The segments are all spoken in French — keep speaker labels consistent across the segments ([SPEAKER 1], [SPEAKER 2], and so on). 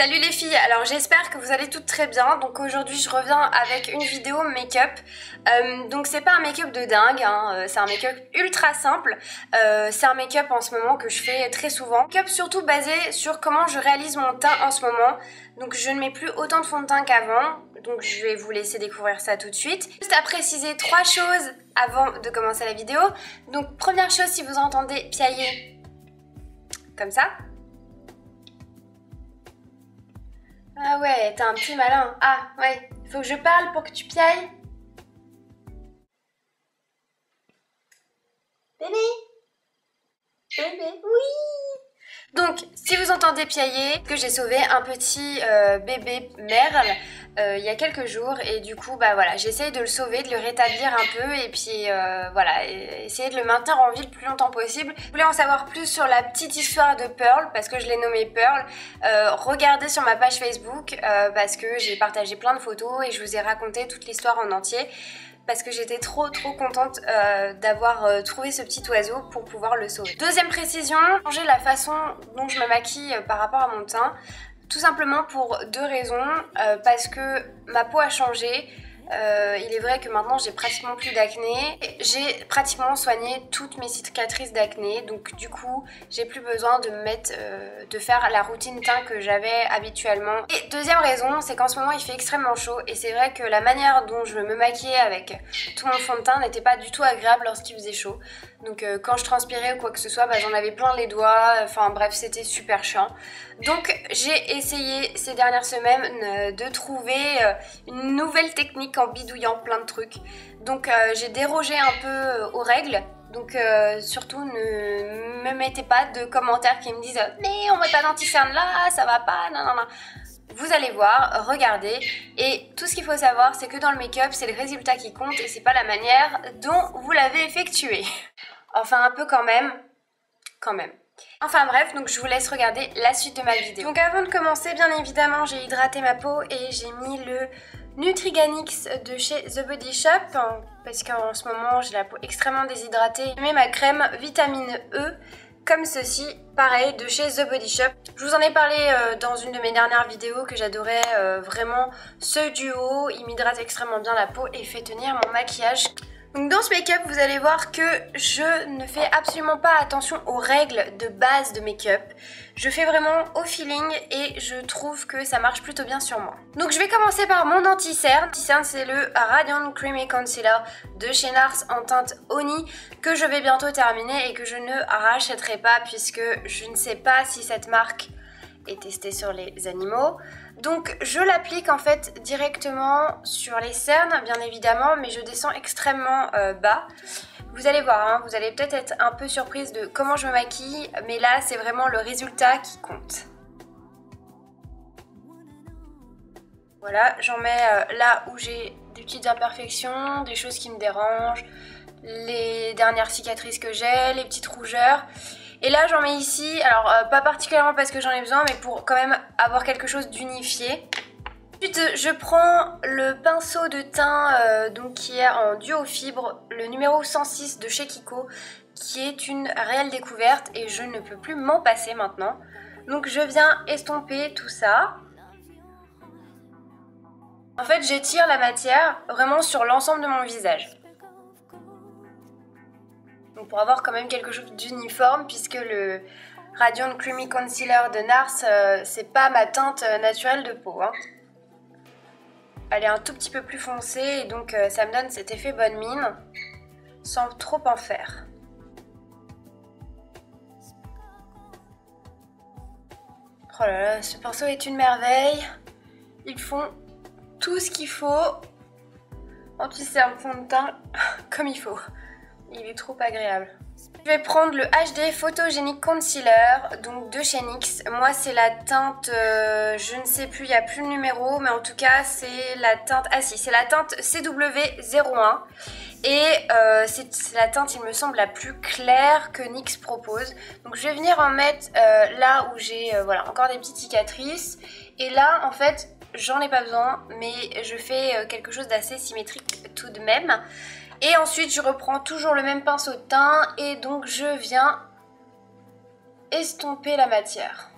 [SPEAKER 1] Salut les filles, alors j'espère que vous allez toutes très bien. Donc aujourd'hui je reviens avec une vidéo make-up. Donc c'est pas un make-up de dingue, hein. C'est un make-up ultra simple. C'est un make-up en ce moment que je fais très souvent. Make-up surtout basé sur comment je réalise mon teint en ce moment. Donc je ne mets plus autant de fond de teint qu'avant. Donc je vais vous laisser découvrir ça tout de suite. Juste à préciser 3 choses avant de commencer la vidéo. Donc première chose, si vous entendez piailler comme ça. Ah ouais, t'es un petit malin. Ah ouais, faut que je parle pour que tu piailles. Bébé. Bébé, oui. Donc, si vous entendez piailler, que j'ai sauvé un petit bébé merle il y a quelques jours et du coup, bah voilà, j'essaye de le sauver, de le rétablir un peu et puis voilà, essayer de le maintenir en vie le plus longtemps possible. Si vous voulez en savoir plus sur la petite histoire de Pearl, parce que je l'ai nommée Pearl, regardez sur ma page Facebook parce que j'ai partagé plein de photos et je vous ai raconté toute l'histoire en entier. Parce que j'étais trop contente d'avoir trouvé ce petit oiseau pour pouvoir le sauver. Deuxième précision, changer la façon dont je me maquille par rapport à mon teint. Tout simplement pour 2 raisons. Parce que ma peau a changé. Il est vrai que maintenant j'ai pratiquement plus d'acné. J'ai pratiquement soigné toutes mes cicatrices d'acné. Donc du coup j'ai plus besoin de me mettre, de faire la routine teint que j'avais habituellement. Et deuxième raison, c'est qu'en ce moment il fait extrêmement chaud. Et c'est vrai que la manière dont je me maquillais avec tout mon fond de teint n'était pas du tout agréable lorsqu'il faisait chaud. Donc quand je transpirais ou quoi que ce soit, bah, j'en avais plein les doigts. Enfin bref, c'était super chiant. Donc j'ai essayé ces dernières semaines de trouver une nouvelle technique en bidouillant plein de trucs. Donc j'ai dérogé un peu aux règles. Donc surtout ne me mettez pas de commentaires qui me disent mais on met pas d'anti-cerne là, ça va pas, non. Vous allez voir, regardez, et tout ce qu'il faut savoir c'est que dans le make-up c'est le résultat qui compte et c'est pas la manière dont vous l'avez effectué. Enfin un peu quand même. Enfin bref, donc je vous laisse regarder la suite de ma vidéo. Donc avant de commencer, bien évidemment, j'ai hydraté ma peau et j'ai mis le Nutriganix de chez The Body Shop parce qu'en ce moment j'ai la peau extrêmement déshydratée. Je mets ma crème vitamine E comme ceci, pareil, de chez The Body Shop. Je vous en ai parlé dans une de mes dernières vidéos que j'adorais vraiment ce duo. Il m'hydrate extrêmement bien la peau et fait tenir mon maquillage. Donc dans ce make-up, vous allez voir que je ne fais absolument pas attention aux règles de base de make-up. Je fais vraiment au feeling et je trouve que ça marche plutôt bien sur moi. Donc je vais commencer par mon anti-cerne. Anti-cerne, c'est le Radiant Creamy Concealer de chez NARS en teinte Honey que je vais bientôt terminer et que je ne rachèterai pas puisque je ne sais pas si cette marque est testée sur les animaux. Donc je l'applique en fait directement sur les cernes bien évidemment, mais je descends extrêmement bas. Vous allez voir, hein, vous allez peut-être être un peu surprise de comment je me maquille, mais là c'est vraiment le résultat qui compte. Voilà, j'en mets là où j'ai des petites imperfections, des choses qui me dérangent, les dernières cicatrices que j'ai, les petites rougeurs. Et là j'en mets ici, alors pas particulièrement parce que j'en ai besoin, mais pour quand même avoir quelque chose d'unifié. Ensuite je prends le pinceau de teint donc qui est en duo fibre, le numéro 106 de chez Kiko, qui est une réelle découverte et je ne peux plus m'en passer maintenant. Donc je viens estomper tout ça. En fait j'étire la matière vraiment sur l'ensemble de mon visage. Donc pour avoir quand même quelque chose d'uniforme, puisque le Radiant Creamy Concealer de NARS, c'est pas ma teinte naturelle de peau. Hein. Elle est un tout petit peu plus foncée et donc ça me donne cet effet bonne mine, sans trop en faire. Oh là là, ce pinceau est une merveille. Ils font tout ce qu'il faut. Anti-cerne, fond de teint, comme il faut. Il est trop agréable. Je vais prendre le HD Photogenic Concealer, donc de chez NYX. Moi c'est la teinte, je ne sais plus, il n'y a plus le numéro, mais en tout cas c'est la teinte, ah si, c'est la teinte CW01. Et c'est la teinte, il me semble, la plus claire que NYX propose. Donc je vais venir en mettre là où j'ai voilà, encore des petites cicatrices. Et là en fait, j'en ai pas besoin, mais je fais quelque chose d'assez symétrique tout de même. Et ensuite je reprends toujours le même pinceau de teint et donc je viens estomper la matière.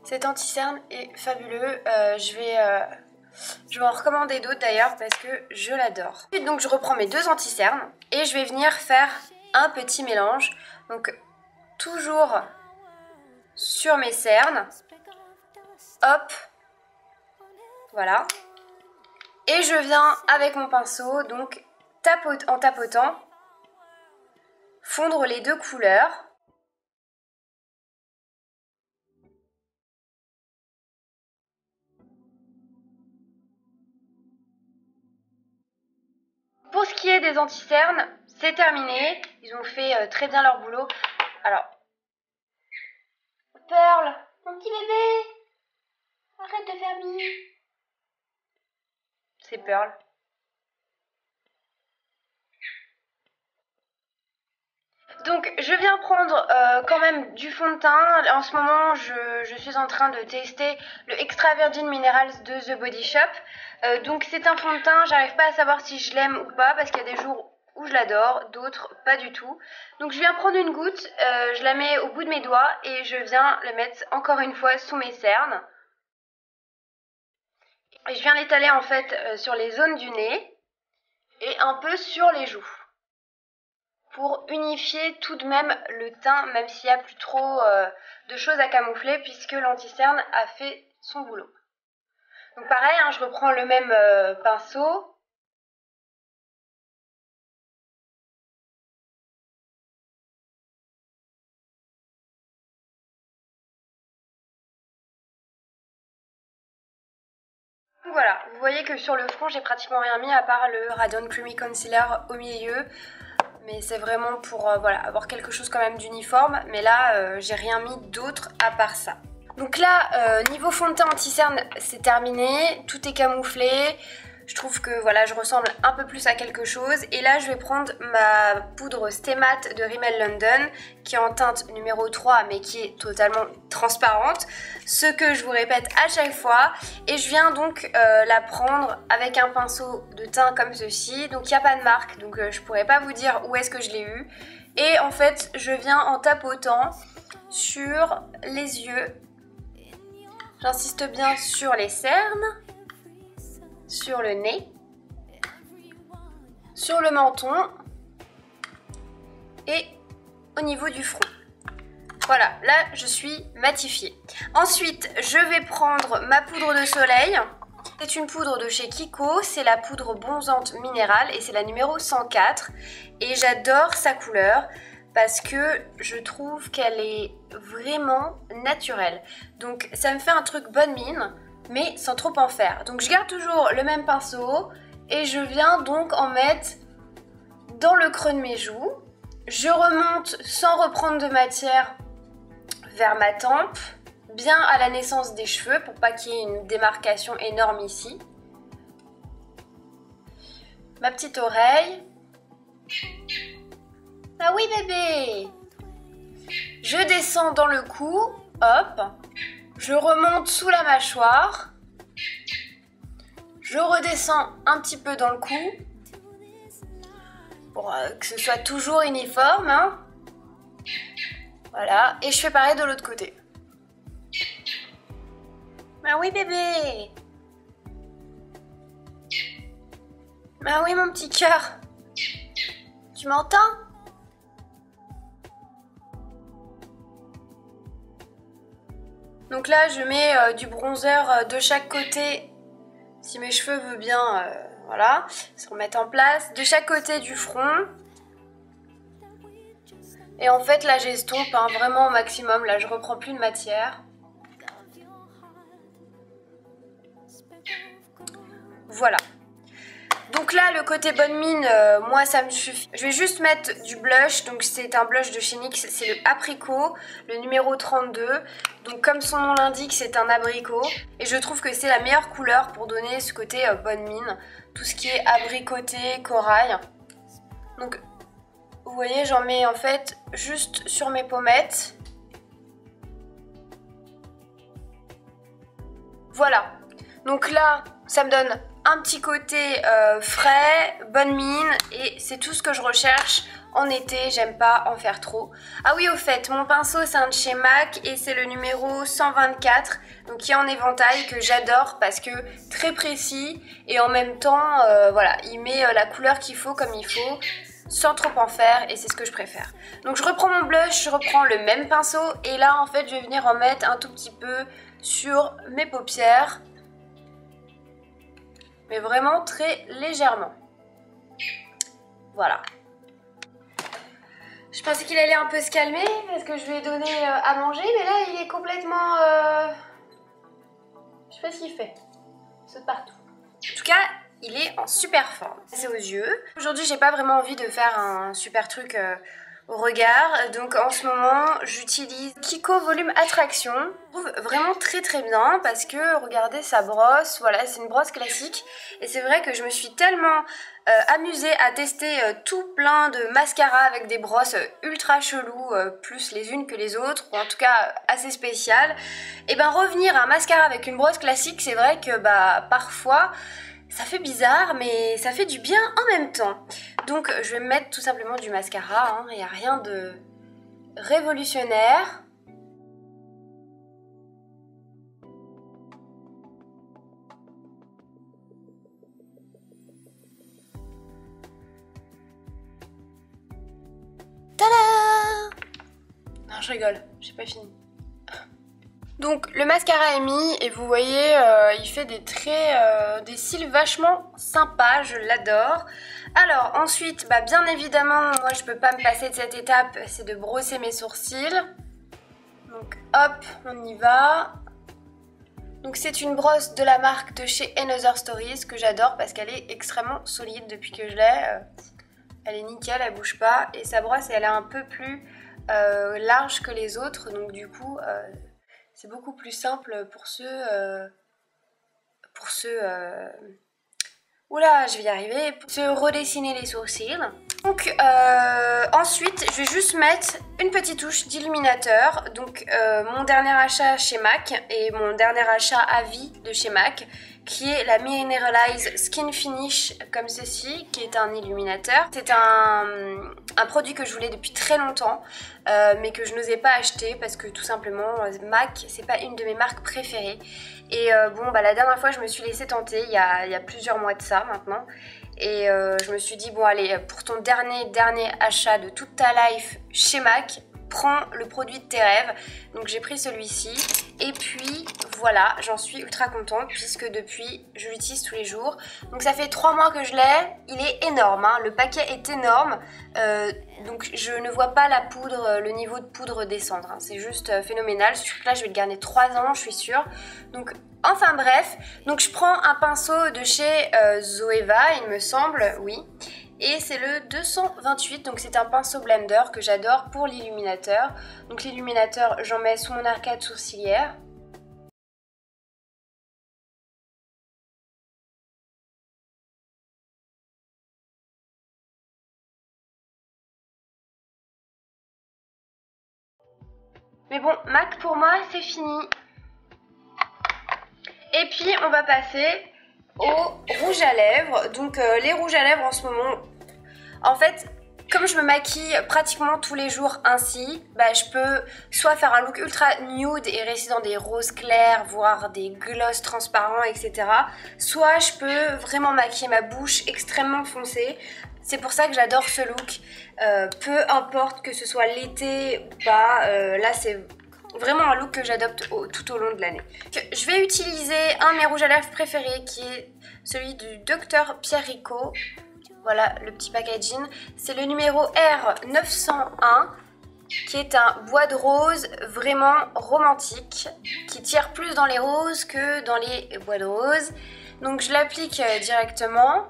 [SPEAKER 1] Cet anti-cerne est fabuleux. Je vais en recommander d'autres d'ailleurs parce que je l'adore. Ensuite, donc je reprends mes 2 anti-cernes et je vais venir faire un petit mélange. Donc toujours sur mes cernes. Hop. Voilà. Et je viens avec mon pinceau, donc en tapotant, fondre les 2 couleurs. Pour ce qui est des anti-cernes, c'est terminé. Ils ont fait très bien leur boulot. Alors, Pearl, mon petit bébé, arrête de faire mimi. C'est Pearl. Donc je viens prendre quand même du fond de teint. En ce moment je suis en train de tester le Extra Virgin Minerals de The Body Shop. Donc c'est un fond de teint, j'arrive pas à savoir si je l'aime ou pas parce qu'il y a des jours où je l'adore, d'autres pas du tout. Donc je viens prendre une goutte, je la mets au bout de mes doigts et je viens le mettre encore une fois sous mes cernes. Et je viens l'étaler en fait sur les zones du nez et un peu sur les joues. Pour unifier tout de même le teint, même s'il n'y a plus trop de choses à camoufler, puisque l'anti-cerne a fait son boulot. Donc pareil, hein, je reprends le même pinceau. Voilà, vous voyez que sur le front, j'ai pratiquement rien mis à part le Radiant Creamy Concealer au milieu. Mais c'est vraiment pour voilà, avoir quelque chose quand même d'uniforme. Mais là, j'ai rien mis d'autre à part ça. Donc là, niveau fond de teint anti-cerne, c'est terminé. Tout est camouflé. Je trouve que voilà, je ressemble un peu plus à quelque chose. Et là, je vais prendre ma poudre Stay Matte de Rimmel London, qui est en teinte numéro 3, mais qui est totalement transparente. Ce que je vous répète à chaque fois. Et je viens donc la prendre avec un pinceau de teint comme ceci. Donc il n'y a pas de marque, donc je pourrais pas vous dire où est-ce que je l'ai eu. Et en fait, je viens en tapotant sur les yeux. J'insiste bien sur les cernes, sur le nez, sur le menton et au niveau du front. Voilà, là je suis matifiée. Ensuite, je vais prendre ma poudre de soleil. C'est une poudre de chez Kiko, c'est la poudre bronzante minérale et c'est la numéro 104. Et j'adore sa couleur parce que je trouve qu'elle est vraiment naturelle. Donc ça me fait un truc bonne mine, mais sans trop en faire. Donc je garde toujours le même pinceau et je viens donc en mettre dans le creux de mes joues. Je remonte sans reprendre de matière vers ma tempe, bien à la naissance des cheveux pour pas qu'il y ait une démarcation énorme ici. Ma petite oreille. Ah oui bébé! Je descends dans le cou, hop. Je remonte sous la mâchoire. Je redescends un petit peu dans le cou. Pour que ce soit toujours uniforme. Hein. Voilà. Et je fais pareil de l'autre côté. Ah oui bébé! Ah oui mon petit cœur! Tu m'entends? Donc là je mets du bronzer de chaque côté, si mes cheveux veulent bien, voilà, se remettre en place, de chaque côté du front. Et en fait là j'estompe hein, vraiment au maximum, là je reprends plus de matière. Voilà. Donc là, le côté bonne mine, moi ça me suffit. Je vais juste mettre du blush, donc c'est un blush de chez NYX, c'est le Apricot, le numéro 32. Donc comme son nom l'indique, c'est un abricot. Et je trouve que c'est la meilleure couleur pour donner ce côté bonne mine. Tout ce qui est abricoté, corail. Donc vous voyez, j'en mets en fait juste sur mes pommettes. Voilà. Donc là, ça me donne un petit côté frais, bonne mine et c'est tout ce que je recherche en été, j'aime pas en faire trop. Ah oui, au fait, mon pinceau c'est un de chez MAC et c'est le numéro 124, donc qui est en éventail, que j'adore parce que très précis et en même temps, voilà, il met la couleur qu'il faut comme il faut, sans trop en faire, et c'est ce que je préfère. Donc je reprends mon blush, je reprends le même pinceau et là en fait je vais venir en mettre un tout petit peu sur mes paupières, mais vraiment très légèrement. Voilà. Je pensais qu'il allait un peu se calmer parce que je lui ai donné à manger, mais là il est complètement... Je sais pas ce qu'il fait. Il saute partout. En tout cas, il est en super forme. C'est aux yeux. Aujourd'hui, j'ai pas vraiment envie de faire un super truc au regard. Donc en ce moment, j'utilise Kiko Volume Attraction. Je trouve vraiment très très bien parce que regardez sa brosse. Voilà, c'est une brosse classique. Et c'est vrai que je me suis tellement amusée à tester tout plein de mascaras avec des brosses ultra cheloues, plus les unes que les autres, ou en tout cas assez spéciales. Et ben revenir à un mascara avec une brosse classique, c'est vrai que bah parfois ça fait bizarre, mais ça fait du bien en même temps. Donc je vais mettre tout simplement du mascara, hein. Il n'y a rien de révolutionnaire. Tada! Non, je rigole, j'ai pas fini. Donc le mascara est mis et vous voyez il fait des traits, des cils vachement sympas, je l'adore. Alors ensuite, bah, bien évidemment, moi je peux pas me passer de cette étape, c'est de brosser mes sourcils. Donc hop, on y va. Donc c'est une brosse de la marque de chez Another Stories que j'adore parce qu'elle est extrêmement solide depuis que je l'ai. Elle est nickel, elle bouge pas et sa brosse elle est un peu plus large que les autres, donc du coup... c'est beaucoup plus simple pour ceux... Oula, je vais y arriver. Pour se redessiner les sourcils. Donc ensuite, je vais juste mettre une petite touche d'illuminateur. Donc mon dernier achat chez MAC et mon dernier achat à vie de chez MAC, qui est la Mineralize Skin Finish comme ceci, qui est un illuminateur. C'est un produit que je voulais depuis très longtemps, mais que je n'osais pas acheter parce que tout simplement MAC, c'est pas une de mes marques préférées. Et bon, bah, la dernière fois, je me suis laissée tenter, il y a plusieurs mois de ça maintenant. Et je me suis dit, bon allez, pour ton dernier achat de toute ta life chez MAC, prends le produit de tes rêves. Donc j'ai pris celui-ci. Et puis voilà, j'en suis ultra contente puisque depuis, je l'utilise tous les jours. Donc ça fait 3 mois que je l'ai. Il est énorme, hein. Le paquet est énorme. Donc je ne vois pas la poudre, le niveau de poudre descendre, hein. C'est juste phénoménal. Surtout que là, je vais le garder 3 ans, je suis sûre. Donc enfin bref, donc je prends un pinceau de chez Zoeva, il me semble, oui. Et c'est le 228, donc c'est un pinceau blender que j'adore pour l'illuminateur. Donc l'illuminateur, j'en mets sous mon arcade sourcilière. Mais bon, MAC pour moi c'est fini. Et puis on va passer au rouge à lèvres. Donc les rouges à lèvres en ce moment, en fait, comme je me maquille pratiquement tous les jours ainsi, bah, je peux soit faire un look ultra nude et rester dans des roses clairs, voire des gloss transparents, etc. Soit je peux vraiment maquiller ma bouche extrêmement foncée. C'est pour ça que j'adore ce look. Peu importe que ce soit l'été ou pas, là c'est vraiment un look que j'adopte tout au long de l'année. Je vais utiliser un de mes rouges à lèvres préférés qui est celui du Dr Pierre Rico. Voilà le petit packaging. C'est le numéro R901 qui est un bois de rose vraiment romantique qui tire plus dans les roses que dans les bois de rose. Donc je l'applique directement.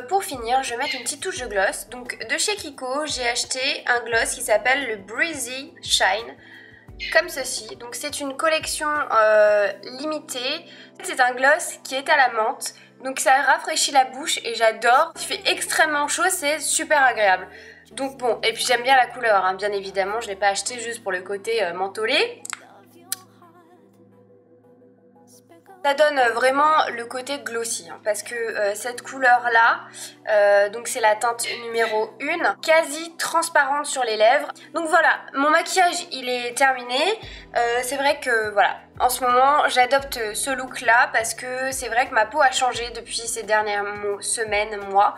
[SPEAKER 1] Pour finir, je vais mettre une petite touche de gloss. Donc de chez Kiko, j'ai acheté un gloss qui s'appelle le Breezy Shine, comme ceci. Donc c'est une collection limitée. C'est un gloss qui est à la menthe, donc ça rafraîchit la bouche et j'adore. Il fait extrêmement chaud, c'est super agréable. Donc bon, et puis j'aime bien la couleur, hein, bien évidemment, je ne l'ai pas acheté juste pour le côté mentholé. Ça donne vraiment le côté glossy hein, parce que cette couleur là, donc c'est la teinte numéro 1, quasi transparente sur les lèvres. Donc voilà, mon maquillage il est terminé. C'est vrai que voilà, en ce moment j'adopte ce look là parce que c'est vrai que ma peau a changé depuis ces dernières semaines, mois.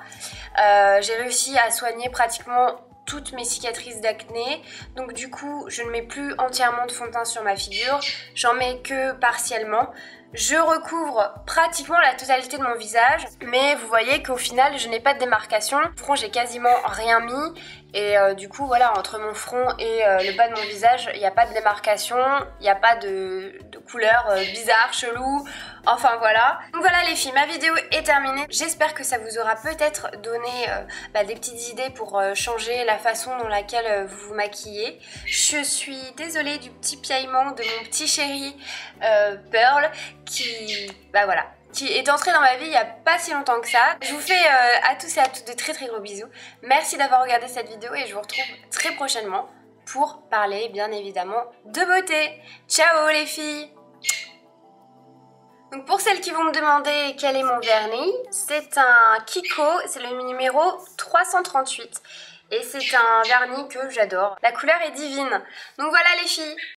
[SPEAKER 1] J'ai réussi à soigner pratiquement toutes mes cicatrices d'acné, donc du coup je ne mets plus entièrement de fond de teint sur ma figure, j'en mets que partiellement. Je recouvre pratiquement la totalité de mon visage, mais vous voyez qu'au final je n'ai pas de démarcation. Au front j'ai quasiment rien mis et du coup voilà, entre mon front et le bas de mon visage il n'y a pas de démarcation, il n'y a pas de couleur bizarre, chelou, enfin voilà. Donc voilà les filles, ma vidéo est terminée. J'espère que ça vous aura peut-être donné des petites idées pour changer la façon dans laquelle vous vous maquillez. Je suis désolée du petit piaillement de mon petit chéri Pearl qui est entré dans ma vie il n'y a pas si longtemps que ça. Je vous fais à tous et à toutes de très très gros bisous. Merci d'avoir regardé cette vidéo et je vous retrouve très prochainement pour parler bien évidemment de beauté. Ciao les filles! Donc pour celles qui vont me demander quel est mon vernis, c'est un Kiko, c'est le numéro 338 et c'est un vernis que j'adore. La couleur est divine. Donc voilà les filles!